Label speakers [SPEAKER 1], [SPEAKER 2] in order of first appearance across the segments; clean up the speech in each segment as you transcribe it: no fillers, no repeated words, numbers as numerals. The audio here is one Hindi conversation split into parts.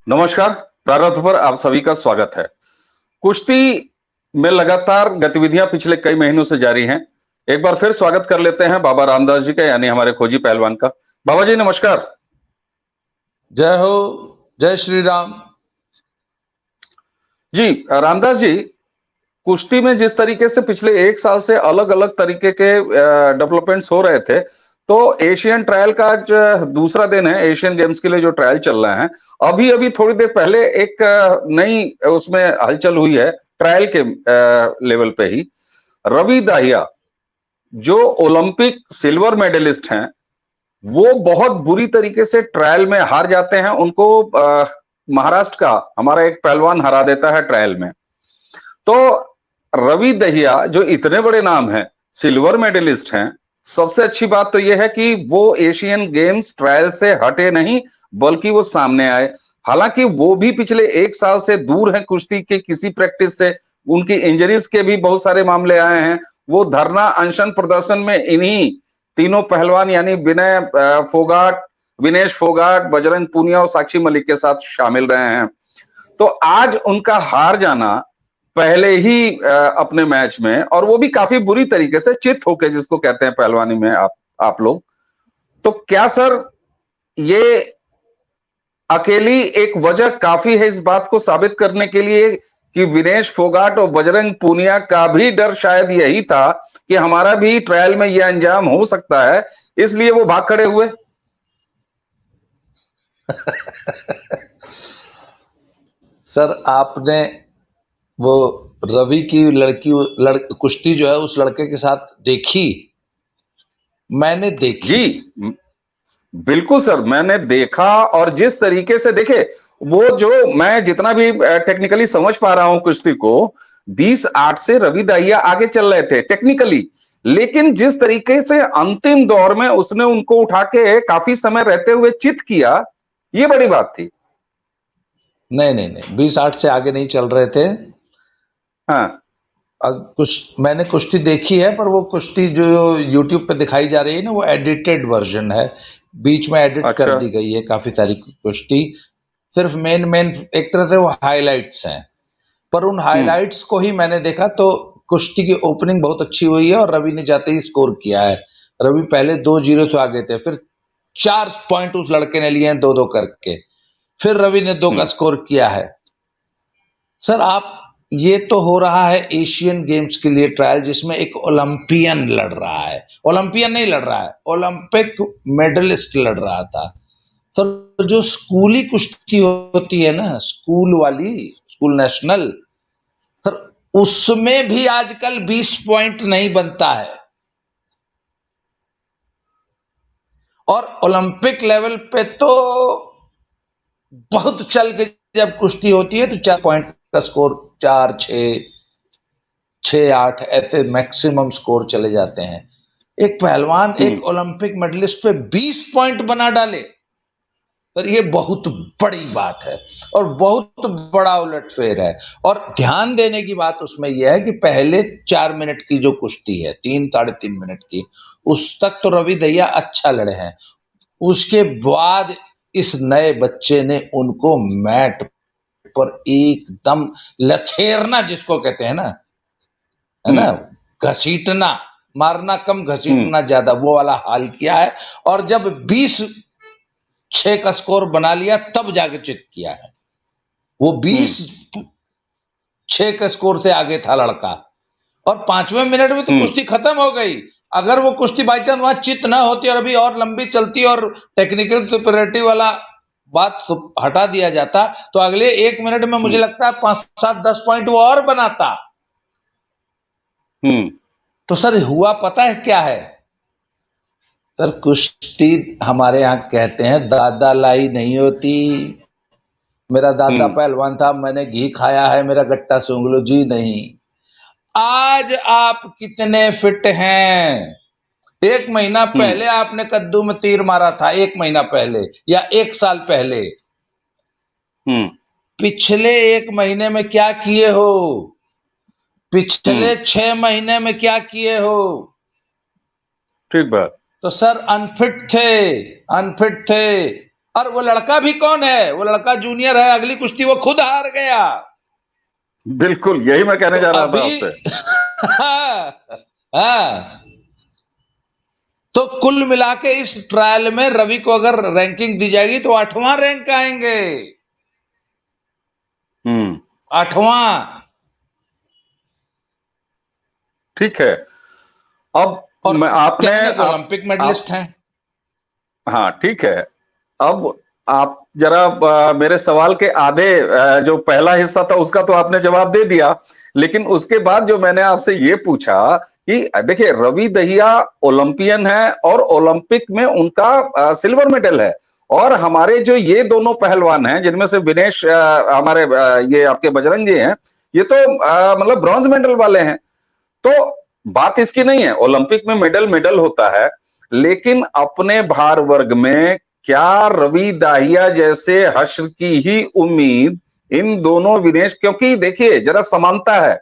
[SPEAKER 1] नमस्कार। प्रारंभ पर आप सभी का स्वागत है। कुश्ती में लगातार गतिविधियां पिछले कई महीनों से जारी हैं। एक बार फिर स्वागत कर लेते हैं बाबा रामदास जी का, यानी हमारे खोजी पहलवान का। बाबा जी नमस्कार।
[SPEAKER 2] जय हो, जय श्री राम।
[SPEAKER 1] जी रामदास जी, कुश्ती में जिस तरीके से पिछले एक साल से अलग अलग तरीके के डेवलपमेंट्स हो रहे थे, तो एशियन ट्रायल का आज दूसरा दिन है। एशियन गेम्स के लिए जो ट्रायल चल रहे हैं, अभी अभी थोड़ी देर पहले एक नई उसमें हलचल हुई है ट्रायल के लेवल पे ही। रवि दाहिया जो ओलंपिक सिल्वर मेडलिस्ट हैं, वो बहुत बुरी तरीके से ट्रायल में हार जाते हैं। उनको महाराष्ट्र का हमारा एक पहलवान हरा देता है ट्रायल में। तो रवि दहिया जो इतने बड़े नाम हैं, सिल्वर मेडलिस्ट हैं, सबसे अच्छी बात तो यह है कि वो एशियन गेम्स ट्रायल से हटे नहीं, बल्कि वो सामने आए। हालांकि वो भी पिछले एक साल से दूर है कुश्ती के किसी प्रैक्टिस से। उनकी इंजरीज के भी बहुत सारे मामले आए हैं। वो धरना अनशन प्रदर्शन में इन्हीं तीनों पहलवान यानी विनेश फोगाट, बजरंग पूनिया और साक्षी मलिक के साथ शामिल रहे हैं। तो आज उनका हार जाना पहले ही अपने मैच में, और वो भी काफी बुरी तरीके से चित होके, जिसको कहते हैं पहलवानी में आप लोग, तो क्या सर ये अकेली एक वजह काफी है इस बात को साबित करने के लिए कि विनेश फोगाट और बजरंग पूनिया का भी डर शायद यही था कि हमारा भी ट्रायल में यह अंजाम हो सकता है, इसलिए वो भाग खड़े हुए?
[SPEAKER 2] सर, आपने वो रवि की कुश्ती जो है उस लड़के के साथ देखी? मैंने देखी
[SPEAKER 1] जी बिल्कुल सर, मैंने देखा। और जिस तरीके से देखे, वो जो मैं जितना भी टेक्निकली समझ पा रहा हूं कुश्ती को, 20-8 से रवि दाहिया आगे चल रहे थे टेक्निकली, लेकिन जिस तरीके से अंतिम दौर में उसने उनको उठा के काफी समय रहते हुए चित किया, ये बड़ी बात थी।
[SPEAKER 2] नहीं, 20-8 से आगे नहीं चल रहे थे।
[SPEAKER 1] हाँ,
[SPEAKER 2] मैंने कुश्ती देखी है, पर वो कुश्ती जो यूट्यूब पे दिखाई जा रही है ना, वो एडिटेड वर्जन है। बीच में एडिट कर
[SPEAKER 1] अच्छा।
[SPEAKER 2] दी गई है काफी सारी कुश्ती। सिर्फ मेन एक तरह से वो हाइलाइट्स हैं, पर उन हाइलाइट्स को ही मैंने देखा तो कुश्ती की ओपनिंग बहुत अच्छी हुई है और रवि ने जाते ही स्कोर किया है। रवि पहले 2-0 से आगे थे, फिर 4 पॉइंट उस लड़के ने लिए हैं 2-2 करके, फिर रवि ने 2 का स्कोर किया है। सर, आप ये तो हो रहा है एशियन गेम्स के लिए ट्रायल, जिसमें एक ओलंपियन लड़ रहा है। ओलंपियन नहीं लड़ रहा है, ओलंपिक मेडलिस्ट लड़ रहा था। तो जो स्कूली कुश्ती होती है ना, स्कूल वाली, स्कूल नेशनल, सर उसमें भी आजकल 20 पॉइंट नहीं बनता है। और ओलंपिक लेवल पे तो बहुत चल के जब कुश्ती होती है तो 4 पॉइंट का स्कोर, 4-6, 6-8 ऐसे मैक्सिमम स्कोर चले जाते हैं। एक पहलवान एक ओलंपिक मेडलिस्ट पे 20 पॉइंट बना डाले, पर ये बहुत बड़ी बात है और बहुत बड़ा उलटफेर है। और ध्यान देने की बात उसमें यह है कि पहले 4 मिनट की जो कुश्ती है, 3-3.5 मिनट की, उस तक तो रवि दहिया अच्छा लड़े हैं। उसके बाद इस नए बच्चे ने उनको मैट पर एकदम लथेरना, जिसको कहते हैं ना, है ना, घसीटना, मारना कम घसीटना ज्यादा, वो वाला हाल किया है। और जब 20-6 का स्कोर बना लिया तब जाके चित किया है। वो 20-6 के स्कोर से आगे था लड़का, और 5वें मिनट में तो कुश्ती खत्म हो गई। अगर वो कुश्ती बाई चांस वहां चित ना होती और अभी और लंबी चलती और टेक्निकल सुपरियरिटी वाला बात हटा दिया जाता, तो अगले 1 मिनट में मुझे लगता है 5-7-10 पॉइंट वो और बनाता। तो सर हुआ पता है क्या है? सर, कुश्ती हमारे यहाँ कहते हैं दादा लाई नहीं होती। मेरा दादा पहलवान था, मैंने घी खाया है, मेरा गट्टा सूंघ लो जी नहीं। आज आप कितने फिट हैं? 1 महीना पहले आपने कद्दू में तीर मारा था, 1 महीना पहले या 1 साल पहले। पिछले 1 महीने में क्या किए हो? पिछले 6 महीने में क्या किए हो?
[SPEAKER 1] ठीक बात।
[SPEAKER 2] तो सर अनफिट थे, और वो लड़का भी कौन है? वो लड़का जूनियर है, अगली कुश्ती वो खुद हार गया।
[SPEAKER 1] बिल्कुल यही मैं कहने
[SPEAKER 2] तो
[SPEAKER 1] जा रहा था
[SPEAKER 2] अभी
[SPEAKER 1] आपसे।
[SPEAKER 2] हाँ, तो कुल मिला के इस ट्रायल में रवि को अगर रैंकिंग दी जाएगी तो 8वां रैंक आएंगे,
[SPEAKER 1] हम्म।
[SPEAKER 2] 8वां।
[SPEAKER 1] ठीक है। अब
[SPEAKER 2] और
[SPEAKER 1] मैं आपने
[SPEAKER 2] कहने के ओलंपिक
[SPEAKER 1] आप
[SPEAKER 2] मेडलिस्ट हैं।
[SPEAKER 1] हाँ ठीक है। अब आप जरा मेरे सवाल के आधे जो पहला हिस्सा था उसका तो आपने जवाब दे दिया, लेकिन उसके बाद जो मैंने आपसे ये पूछा कि देखिए रवि दहिया ओलंपियन है और ओलंपिक में उनका सिल्वर मेडल है, और हमारे जो ये दोनों पहलवान हैं जिनमें से विनेश हमारे ये आपके बजरंग जी हैं, ये तो मतलब ब्रॉन्ज मेडल वाले हैं। तो बात इसकी नहीं है, ओलंपिक में मेडल मेडल होता है, लेकिन अपने भार वर्ग में क्या रवि दाहिया जैसे हश्र की ही उम्मीद इन दोनों विनेश, क्योंकि देखिए जरा समानता है,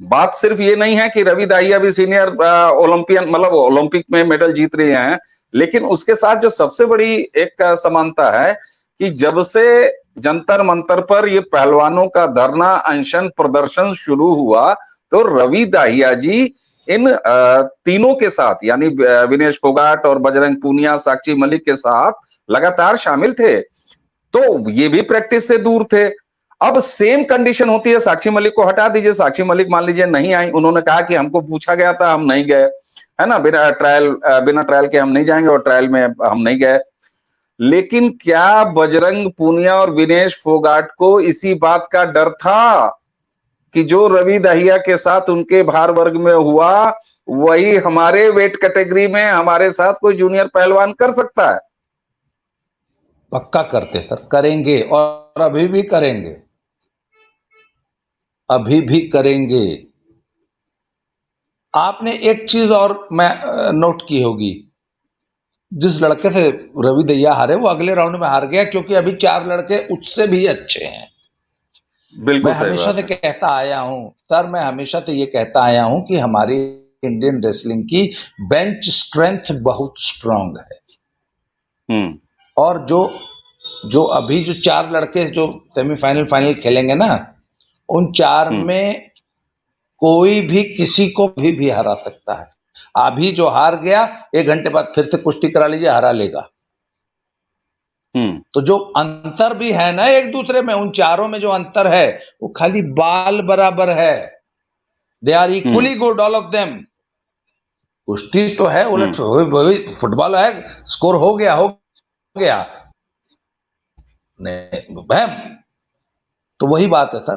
[SPEAKER 1] बात सिर्फ ये नहीं है कि रवि दाहिया भी सीनियर ओलंपियन मतलब ओलंपिक में मेडल जीत रहे हैं, लेकिन उसके साथ जो सबसे बड़ी एक समानता है कि जब से जंतर मंतर पर ये पहलवानों का धरना अनशन प्रदर्शन शुरू हुआ, तो रवि दाहिया जी इन तीनों के साथ यानी विनेश फोगाट और बजरंग पूनिया साक्षी मलिक के साथ लगातार शामिल थे, तो ये भी प्रैक्टिस से दूर थे। अब सेम कंडीशन होती है, साक्षी मलिक को हटा दीजिए, साक्षी मलिक मान लीजिए नहीं आई, उन्होंने कहा कि हमको पूछा गया था हम नहीं गए, है ना, बिना ट्रायल के हम नहीं जाएंगे और ट्रायल में हम नहीं गए। लेकिन क्या बजरंग पूनिया और विनेश फोगाट को इसी बात का डर था कि जो रवि दहिया के साथ उनके भार वर्ग में हुआ वही हमारे वेट कैटेगरी में हमारे साथ कोई जूनियर पहलवान कर सकता है?
[SPEAKER 2] पक्का करते सर, करेंगे और अभी भी करेंगे, अभी भी करेंगे। आपने एक चीज और मैं नोट की होगी, जिस लड़के से रवि दहिया हारे वो अगले राउंड में हार गया क्योंकि अभी 4 लड़के उससे भी अच्छे हैं। मैं
[SPEAKER 1] बिल्कुल सही
[SPEAKER 2] हमेशा
[SPEAKER 1] बात
[SPEAKER 2] से
[SPEAKER 1] है।
[SPEAKER 2] कहता आया हूं सर, मैं हमेशा से ये कहता आया हूं कि हमारी इंडियन रेसलिंग की बेंच स्ट्रेंथ बहुत स्ट्रांग है।
[SPEAKER 1] हम्म।
[SPEAKER 2] और जो जो अभी जो 4 लड़के जो सेमीफाइनल फाइनल खेलेंगे ना, उन 4
[SPEAKER 1] हम्म।
[SPEAKER 2] में कोई भी किसी को भी हरा सकता है। अभी जो हार गया 1 घंटे बाद फिर से कुश्ती करा लीजिए, हरा लेगा।
[SPEAKER 1] हम्म।
[SPEAKER 2] तो जो अंतर भी है ना एक दूसरे में, उन चारों में जो अंतर है वो खाली बाल बराबर है। They are
[SPEAKER 1] hmm.
[SPEAKER 2] Equally good all of them. कुश्ती तो है, उलट
[SPEAKER 1] हम्म।
[SPEAKER 2] वही फुटबॉल है, स्कोर हो गया नहीं, तो वही बात है सर।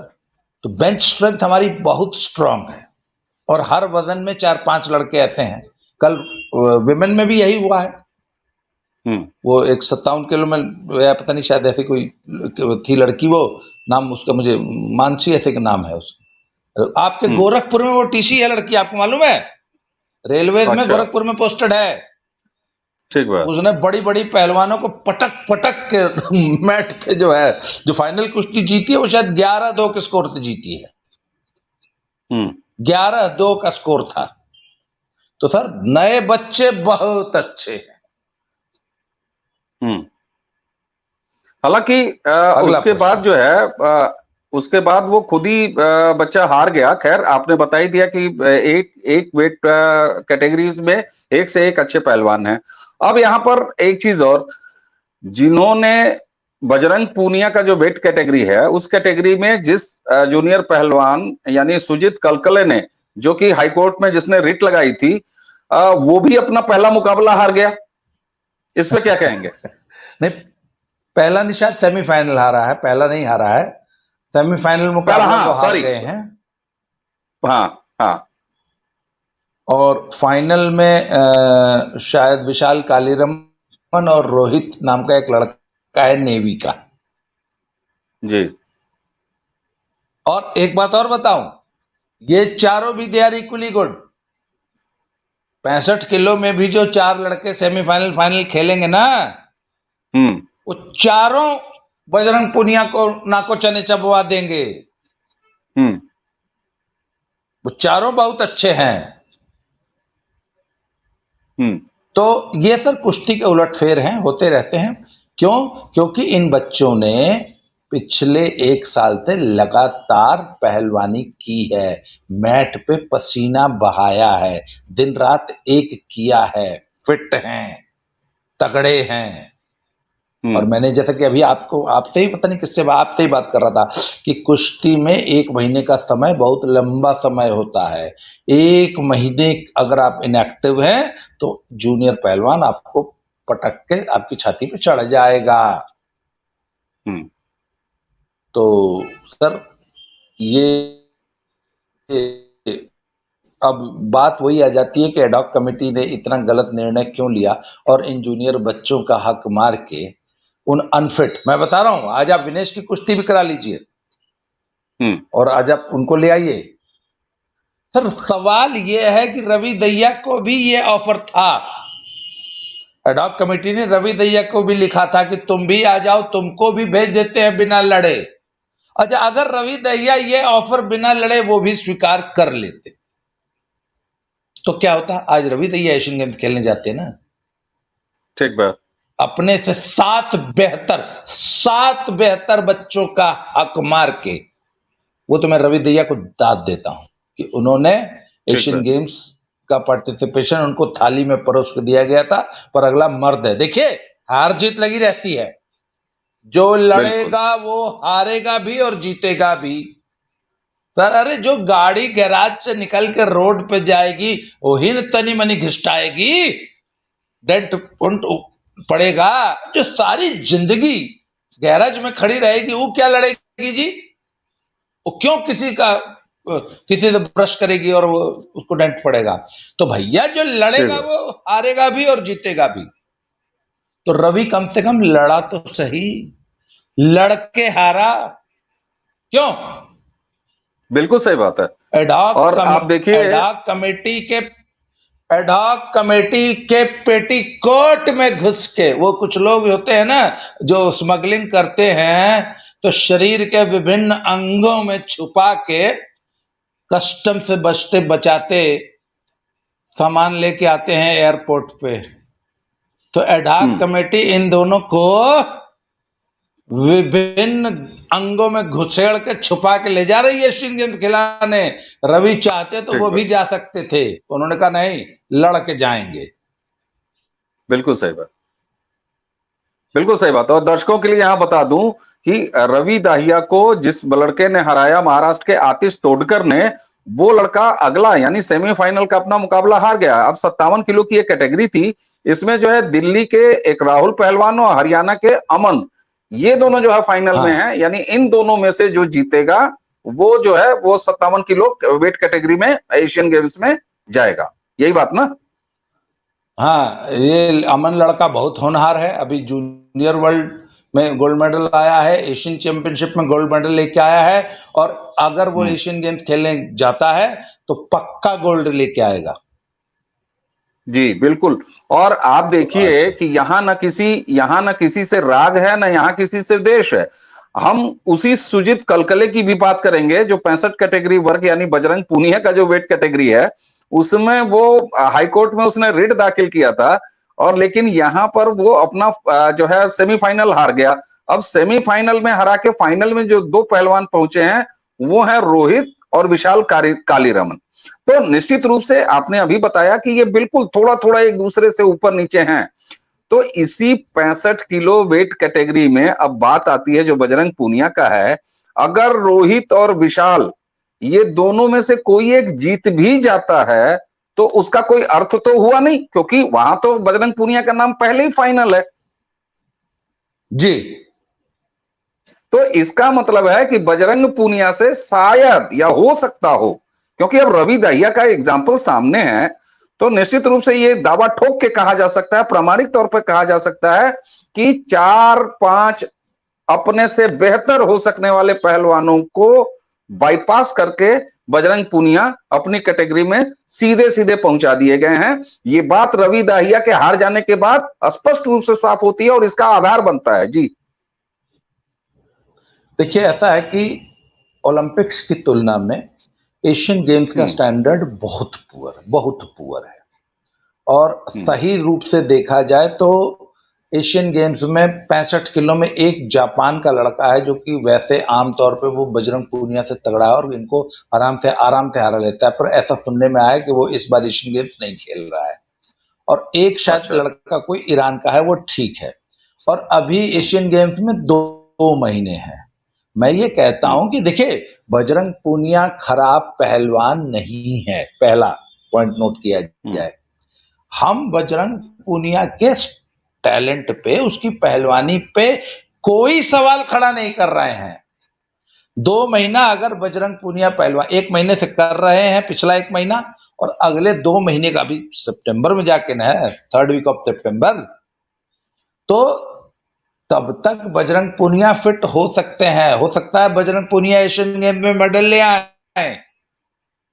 [SPEAKER 2] तो बेंच स्ट्रेंथ हमारी बहुत स्ट्रांग है और हर वजन में 4-5 लड़के ऐसे हैं। कल विमेन में भी यही हुआ है।
[SPEAKER 1] हम्म।
[SPEAKER 2] वो एक 57 किलो में या पता नहीं शायद ऐसी कोई थी लड़की, वो नाम उसका मुझे मानसी ऐसे का नाम है उसका। आपके
[SPEAKER 1] हम्म।
[SPEAKER 2] गोरखपुर में वो टीसी है लड़की, आपको मालूम है? रेलवेज में
[SPEAKER 1] अच्छा।
[SPEAKER 2] गोरखपुर में पोस्टेड है।
[SPEAKER 1] ठीक बात।
[SPEAKER 2] उसने बड़ी बड़ी पहलवानों को पटक पटक के मैट पे जो है, जो फाइनल कुश्ती जीती है वो शायद 11-2 के स्कोर से जीती है।
[SPEAKER 1] हम्म।
[SPEAKER 2] 11-2 का स्कोर था। तो सर नए बच्चे बहुत अच्छे हैं।
[SPEAKER 1] हम्म। हालांकि
[SPEAKER 2] अगला
[SPEAKER 1] उसके बाद
[SPEAKER 2] प्रश्न।
[SPEAKER 1] जो है उसके बाद वो खुद ही बच्चा हार गया। खैर आपने बता ही दिया कि एक एक वेट कैटेगरीज में एक से एक अच्छे पहलवान हैं। अब यहाँ पर एक चीज और, जिन्होंने बजरंग पूनिया का जो वेट कैटेगरी है उस कैटेगरी में जिस जूनियर पहलवान यानी सुजीत कलकले ने, जो कि हाईकोर्ट में जिसने रिट लगाई थी, वो भी अपना पहला मुकाबला हार गया, इस पे क्या कहेंगे?
[SPEAKER 2] नहीं, पहला निशाद सेमीफाइनल हारा है, पहला नहीं हारा है। सेमीफाइनल
[SPEAKER 1] पहला,
[SPEAKER 2] मुकाबला
[SPEAKER 1] हाँ
[SPEAKER 2] तो हार
[SPEAKER 1] सॉरी,
[SPEAKER 2] गए हैं।
[SPEAKER 1] हाँ हाँ।
[SPEAKER 2] और फाइनल में शायद विशाल कालीरमन और रोहित नाम का एक लड़का है नेवी का।
[SPEAKER 1] जी।
[SPEAKER 2] और एक बात और बताऊं, ये चारों भी they are equally good. 65 kilo में भी जो 4 लड़के सेमीफाइनल फाइनल खेलेंगे ना,
[SPEAKER 1] हम्म।
[SPEAKER 2] वो चारों बजरंग पुनिया को नाको चने चबवा देंगे।
[SPEAKER 1] हम्म।
[SPEAKER 2] वो चारों बहुत अच्छे हैं।
[SPEAKER 1] हम्म।
[SPEAKER 2] तो ये सर कुश्ती के उलटफेर हैं, होते रहते हैं। क्यों? क्योंकि इन बच्चों ने पिछले 1 साल से लगातार पहलवानी की है, मैट पे पसीना बहाया है, दिन रात एक किया है, फिट हैं, तगड़े हैं। और मैंने जैसा कि अभी आपसे ही पता नहीं किससे आपसे ही बात कर रहा था कि कुश्ती में 1 महीने का समय बहुत लंबा समय होता है। 1 महीने अगर आप इनएक्टिव हैं तो जूनियर पहलवान आपको पटक के आपकी छाती पे चढ़ जाएगा। तो सर ये अब बात वही आ जाती है कि एडॉक कमेटी ने इतना गलत निर्णय क्यों लिया और इन जूनियर बच्चों का हक मार के उन अनफिट, मैं बता रहा हूं, आज आप विनेश की कुश्ती भी करा लीजिए और आज आप उनको ले आइए। सर सवाल यह है कि रवि दहिया को भी ये ऑफर था, एडॉक कमेटी ने रवि दहिया को भी लिखा था कि तुम भी आ जाओ, तुमको भी भेज देते हैं बिना लड़े। अच्छा, अगर रवि दहिया ये ऑफर बिना लड़े वो भी स्वीकार कर लेते तो क्या होता? आज रवि दहिया एशियन गेम्स खेलने जाते हैं ना,
[SPEAKER 1] ठीक बात, अपने
[SPEAKER 2] से 7 बेहतर बच्चों का हक मार के, वो तो मैं रवि दहिया को दाद देता हूं कि उन्होंने एशियन गेम्स का पार्टिसिपेशन उनको थाली में परोस के दिया गया था, पर अगला मर्द है। देखिए हार जीत लगी रहती है, जो लड़ेगा वो हारेगा भी और जीतेगा भी। सर अरे जो गाड़ी गैराज से निकल के रोड पे जाएगी वही न तनी मनी घिसटाएगी, डेंट पुंट पड़ेगा। जो सारी जिंदगी गैराज में खड़ी रहेगी वो क्या लड़ेगी जी? वो क्यों किसी से ब्रश करेगी और वो उसको डेंट पड़ेगा? तो भैया जो लड़ेगा वो हारेगा भी और जीतेगा भी। तो रवि कम से कम लड़ा तो सही, लड़के हारा क्यों?
[SPEAKER 1] बिल्कुल सही बात है।
[SPEAKER 2] और आप देखिए एडॉक कमेटी के पेटीकोट में घुस के, वो कुछ लोग होते हैं ना जो स्मगलिंग करते हैं, तो शरीर के विभिन्न अंगों में छुपा के कस्टम से बचते बचाते सामान लेके आते हैं एयरपोर्ट पे। तो एडॉक कमेटी इन दोनों को विभिन्न अंगों में घुसेड़ के छुपा के ले जा रही है एशियन गेम्स खिलाने। रवि चाहते तो वो भी जा सकते थे, उन्होंने कहा नहीं, लड़ के जाएंगे।
[SPEAKER 1] बिल्कुल सही बात, बिल्कुल सही बात। और दर्शकों के लिए यहां बता दूं कि रवि दाहिया को जिस लड़के ने हराया महाराष्ट्र के आतिश तोडकर ने, वो लड़का अगला यानी सेमीफाइनल का अपना मुकाबला हार गया। अब 57 किलो की एक कैटेगरी थी, इसमें जो है दिल्ली के एक राहुल पहलवान और हरियाणा के अमन, ये दोनों जो है फाइनल में है। यानी इन दोनों में से जो जीतेगा वो जो है वो 57 किलो वेट कैटेगरी में एशियन गेम्स में जाएगा। यही बात ना?
[SPEAKER 2] हाँ, ये अमन लड़का बहुत होनहार है, अभी जूनियर वर्ल्ड में गोल्ड मेडल आया है, एशियन चैंपियनशिप में गोल्ड मेडल लेके आया है, और अगर वो एशियन गेम्स खेलने जाता है तो पक्का गोल्ड लेके आएगा।
[SPEAKER 1] जी बिल्कुल। और आप देखिए कि यहाँ न किसी से राग है, न यहाँ किसी से देश है। हम उसी सुजीत कलकले की भी बात करेंगे जो 65 कैटेगरी वर्ग यानी बजरंग पूनिया का जो वेट कैटेगरी है, उसमें वो हाईकोर्ट में उसने रिट दाखिल किया था, और लेकिन यहाँ पर वो अपना जो है सेमीफाइनल हार गया। अब सेमीफाइनल में हरा के फाइनल में जो 2 पहलवान पहुंचे हैं वो है रोहित और विशाल कालीरमन। तो निश्चित रूप से आपने अभी बताया कि ये बिल्कुल थोड़ा थोड़ा एक दूसरे से ऊपर नीचे हैं। तो इसी 65 किलो वेट कैटेगरी में अब बात आती है जो बजरंग पूनिया का है। अगर रोहित और विशाल ये दोनों में से कोई एक जीत भी जाता है तो उसका कोई अर्थ तो हुआ नहीं, क्योंकि वहां तो बजरंग पूनिया का नाम पहले ही फाइनल है
[SPEAKER 2] जी।
[SPEAKER 1] तो इसका मतलब है कि बजरंग पूनिया से शायद या हो सकता हो, क्योंकि अब रवि दहिया का एग्जाम्पल सामने है, तो निश्चित रूप से ये दावा ठोक के कहा जा सकता है, प्रामाणिक तौर पर कहा जा सकता है कि 4-5 अपने से बेहतर हो सकने वाले पहलवानों को बाईपास करके बजरंग पूनिया अपनी कैटेगरी में सीधे सीधे पहुंचा दिए गए हैं। ये बात रवि दाहिया के हार जाने के बाद स्पष्ट रूप से साफ होती है और इसका आधार बनता है। जी
[SPEAKER 2] देखिए, ऐसा है कि ओलंपिक्स की तुलना में एशियन गेम्स का स्टैंडर्ड बहुत पुअर है, और सही रूप से देखा जाए तो एशियन गेम्स में 65 किलो में एक जापान का लड़का है जो कि वैसे आमतौर पे वो बजरंग पूनिया से तगड़ा है और इनको आराम से हारा लेता है, पर ऐसा सुनने में आया कि वो इस बार एशियन गेम्स नहीं खेल रहा है। और एक शायद
[SPEAKER 1] अच्छा।
[SPEAKER 2] लड़का कोई ईरान का है, वो ठीक है। और अभी एशियन गेम्स में 2 महीने हैं। मैं ये कहता हूं कि देखिए, बजरंग पूनिया खराब पहलवान नहीं है, पहला पॉइंट नोट किया जाए। हम बजरंग पूनिया के टैलेंट पे, उसकी पहलवानी पे कोई सवाल खड़ा नहीं कर रहे हैं। 2 महीना अगर बजरंग पूनिया पहलवान 1 महीने से कर रहे हैं, पिछला 1 महीना, और अगले 2 महीने का भी सितंबर में जाके ना है, 3rd वीक ऑफ सितंबर, तो तब तक बजरंग पूनिया फिट हो सकते हैं। हो सकता है बजरंग पूनिया एशियन गेम में मेडल ले आए,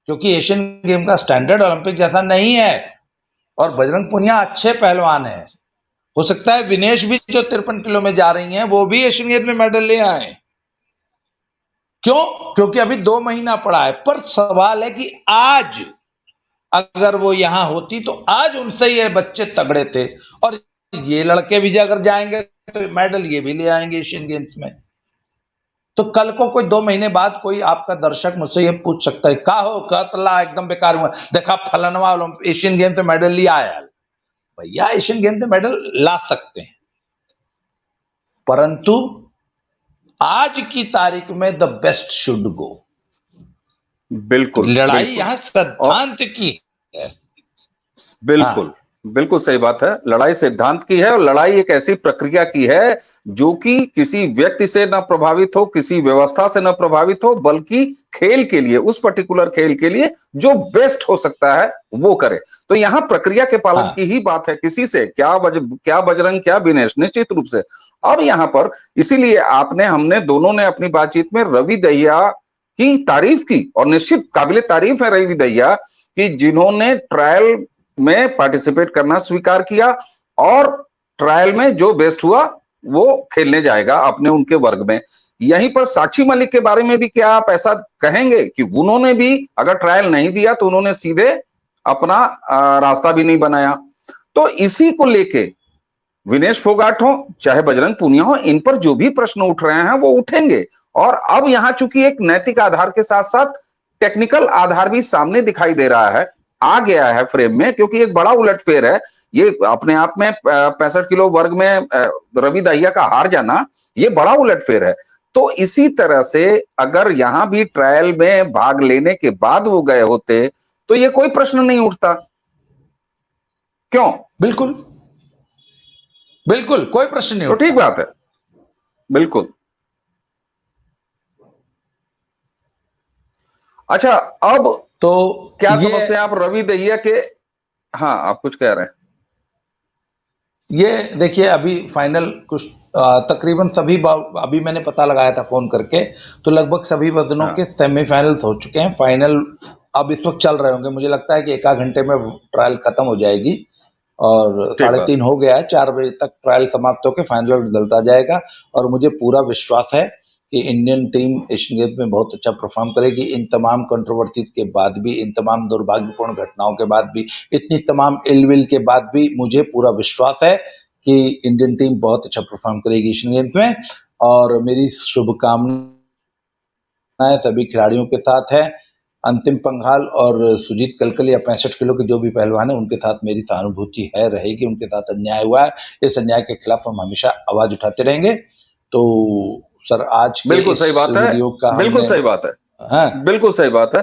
[SPEAKER 2] क्योंकि एशियन गेम का स्टैंडर्ड ओलंपिक जैसा नहीं है और बजरंग पूनिया अच्छे पहलवान है। हो सकता है विनेश भी जो 53 किलो में जा रही हैं वो भी एशियन गेम में मेडल ले आए। क्यों? क्योंकि अभी 2 महीना पड़ा है। पर सवाल है कि आज अगर वो यहां होती तो आज उनसे ये बच्चे तगड़े थे, और ये लड़के भी अगर जाएंगे तो मेडल ये भी ले आएंगे एशियन गेम्स में। तो कल को कोई 2 महीने बाद कोई आपका दर्शक मुझसे ये पूछ सकता है, का हो कतला एकदम बेकार हुआ, देखा फलनवा एशियन गेम से मेडल लिया आया। भैया, एशियन गेम से मेडल ला सकते हैं, परंतु आज की तारीख में द बेस्ट शुड गो।
[SPEAKER 1] बिल्कुल,
[SPEAKER 2] लड़ाई
[SPEAKER 1] बिल्कुल।
[SPEAKER 2] यहां सिद्धांत की है।
[SPEAKER 1] बिल्कुल, बिल्कुल सही बात है। लड़ाई सिद्धांत की है और लड़ाई एक ऐसी प्रक्रिया की है जो कि किसी व्यक्ति से न प्रभावित हो, किसी व्यवस्था से न प्रभावित हो, बल्कि खेल के लिए, उस पर्टिकुलर खेल के लिए जो बेस्ट हो सकता है वो करे। तो यहाँ प्रक्रिया के पालन की ही बात है, किसी से क्या बजरंग क्या विनेश, निश्चित रूप से। अब यहाँ पर इसीलिए हमने दोनों ने अपनी बातचीत में रवि दहिया की तारीफ की, और निश्चित काबिले तारीफ है रवि दहिया कि जिन्होंने ट्रायल में पार्टिसिपेट करना स्वीकार किया और ट्रायल में जो बेस्ट हुआ वो खेलने जाएगा अपने उनके वर्ग में। यहीं पर साक्षी मलिक के बारे में भी क्या आप ऐसा कहेंगे कि उन्होंने भी अगर ट्रायल नहीं दिया तो उन्होंने सीधे अपना रास्ता भी नहीं बनाया? तो इसी को लेके विनेश फोगाट हो चाहे बजरंग पूनिया हो, इन पर जो भी प्रश्न उठ रहे हैं वो उठेंगे। और अब यहां चूंकि एक नैतिक आधार के साथ साथ टेक्निकल आधार भी सामने दिखाई दे रहा है, आ गया है फ्रेम में, क्योंकि एक बड़ा उलटफेर है ये अपने आप में। 65 किलो वर्ग में रवि दहिया का हार जाना ये बड़ा उलटफेर है। तो इसी तरह से अगर यहां भी ट्रायल में भाग लेने के बाद वो गए होते तो ये कोई प्रश्न नहीं उठता। क्यों?
[SPEAKER 2] बिल्कुल बिल्कुल, कोई प्रश्न नहीं
[SPEAKER 1] तो
[SPEAKER 2] उठता।
[SPEAKER 1] ठीक बात है, बिल्कुल। अच्छा, अब
[SPEAKER 2] तो
[SPEAKER 1] क्या समझते हैं आप रवि दहिया के? हाँ, आप कुछ कह रहे हैं।
[SPEAKER 2] ये देखिए, अभी फाइनल कुछ तकरीबन सभी अभी मैंने पता लगाया था फोन करके, तो लगभग सभी वजनों के सेमीफाइनल्स हो चुके हैं। फाइनल अब इस वक्त चल रहे होंगे, मुझे लगता है कि 1 आध घंटे में ट्रायल खत्म हो जाएगी और 3:30 हो गया है। 4 बजे तक ट्रायल समाप्त होकर फाइनल रिजल्ट आ जाएगा। और मुझे पूरा विश्वास है कि इंडियन टीम एशियन गेम्स में बहुत अच्छा परफॉर्म करेगी। इन तमाम कंट्रोवर्सी के बाद भी, इन तमाम दुर्भाग्यपूर्ण घटनाओं के बाद भी, इतनी तमाम इलविल के बाद भी मुझे पूरा विश्वास है कि इंडियन टीम बहुत अच्छा परफॉर्म करेगी एशियन गेम्स में। और मेरी शुभकामनाएं सभी खिलाड़ियों के साथ है। अंतिम पंघाल और सुजीत कलकल या 65 किलो के जो भी पहलवान है उनके साथ मेरी सहानुभूति है, रहेगी। उनके साथ अन्याय हुआ है, इस अन्याय के खिलाफ हम हमेशा आवाज उठाते रहेंगे। तो सर, आज के
[SPEAKER 1] बिल्कुल सही बात है, बिल्कुल सही बात है, बिल्कुल सही बात है,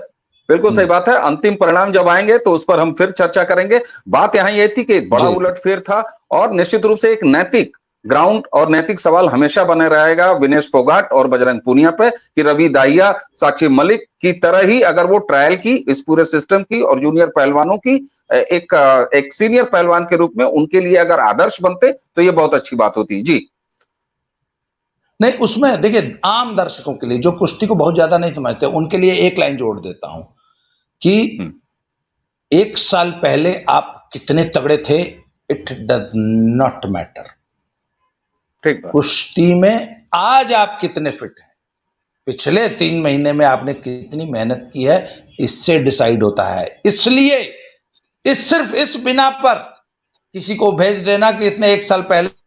[SPEAKER 1] बिल्कुल सही बात है। अंतिम परिणाम जब आएंगे तो उस पर हम फिर चर्चा करेंगे। बात यहां ये थी कि बड़ा उलटफेर था और निश्चित रूप से एक नैतिक ग्राउंड और नैतिक सवाल हमेशा बने रहेगा विनेश फोगाट और बजरंग पूनिया पे कि रवि दहिया, साक्षी मलिक की तरह ही अगर वो ट्रायल की इस पूरे सिस्टम की और जूनियर पहलवानों की एक सीनियर पहलवान के रूप में उनके लिए अगर आदर्श बनते तो ये बहुत अच्छी बात होती। जी
[SPEAKER 2] नहीं, उसमें देखिए, आम दर्शकों के लिए जो कुश्ती को बहुत ज्यादा नहीं समझते उनके लिए एक लाइन जोड़ देता हूं कि 1 साल पहले आप कितने तगड़े थे, इट डज नॉट मैटर।
[SPEAKER 1] ठीक बात।
[SPEAKER 2] कुश्ती में आज आप कितने फिट हैं, पिछले 3 महीने में आपने कितनी मेहनत की है, इससे डिसाइड होता है। इसलिए सिर्फ इस बिना पर किसी को भेज देना कि इसने 1 साल पहले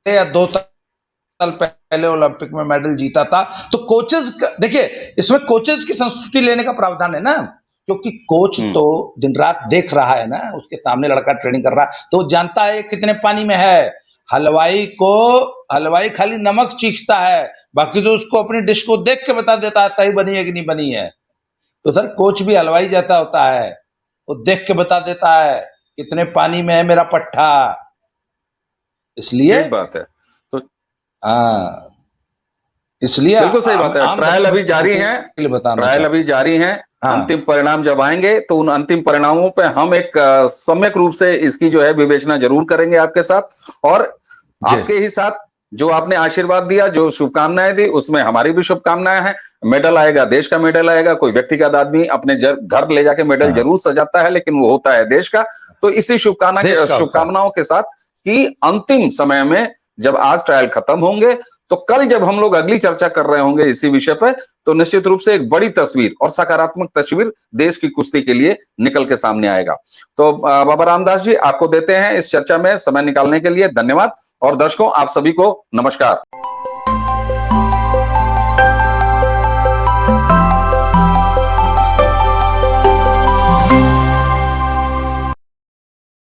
[SPEAKER 2] या 2 साल पहले ओलंपिक में मेडल जीता था। तो कोचेस, देखिए इसमें कोचेस की संस्तुति लेने का प्रावधान है ना, क्योंकि कोच तो दिन रात देख रहा है ना, उसके सामने लड़का ट्रेनिंग कर रहा है तो जानता है कितने पानी में है। हलवाई खाली नमक चीखता है, बाकी तो उसको अपनी डिश को देख के बता देता है सही बनी है कि नहीं बनी है। तो सर कोच भी हलवाई जैसा होता है, वो देख के बता देता है कितने पानी में है मेरा पट्टा। इसलिए
[SPEAKER 1] ठीक बात है। तो
[SPEAKER 2] हाँ, इसलिए
[SPEAKER 1] बिल्कुल सही बात है। ट्रायल अभी जारी है, ट्रायल अभी जारी है।
[SPEAKER 2] हाँ।
[SPEAKER 1] अंतिम परिणाम जब आएंगे तो उन अंतिम परिणामों पे हम एक सम्यक रूप से इसकी जो है विवेचना जरूर करेंगे आपके साथ, और आपके ही साथ जो आपने आशीर्वाद दिया, जो शुभकामनाएं दी, उसमें हमारी भी शुभकामनाएं हैं। मेडल आएगा, देश का मेडल आएगा। कोई व्यक्तिगत आदमी अपने घर ले जाके मेडल जरूर सजाता है, लेकिन वो होता है देश का। तो इसी शुभकामनाओं के साथ कि अंतिम समय में जब आज ट्रायल खत्म होंगे तो कल जब हम लोग अगली चर्चा कर रहे होंगे इसी विषय पर, तो निश्चित रूप से एक बड़ी तस्वीर और सकारात्मक तस्वीर देश की कुश्ती के लिए निकल के सामने आएगा। तो बाबा रामदास जी, आपको देते हैं इस चर्चा में समय निकालने के लिए धन्यवाद, और दर्शकों आप सभी को नमस्कार।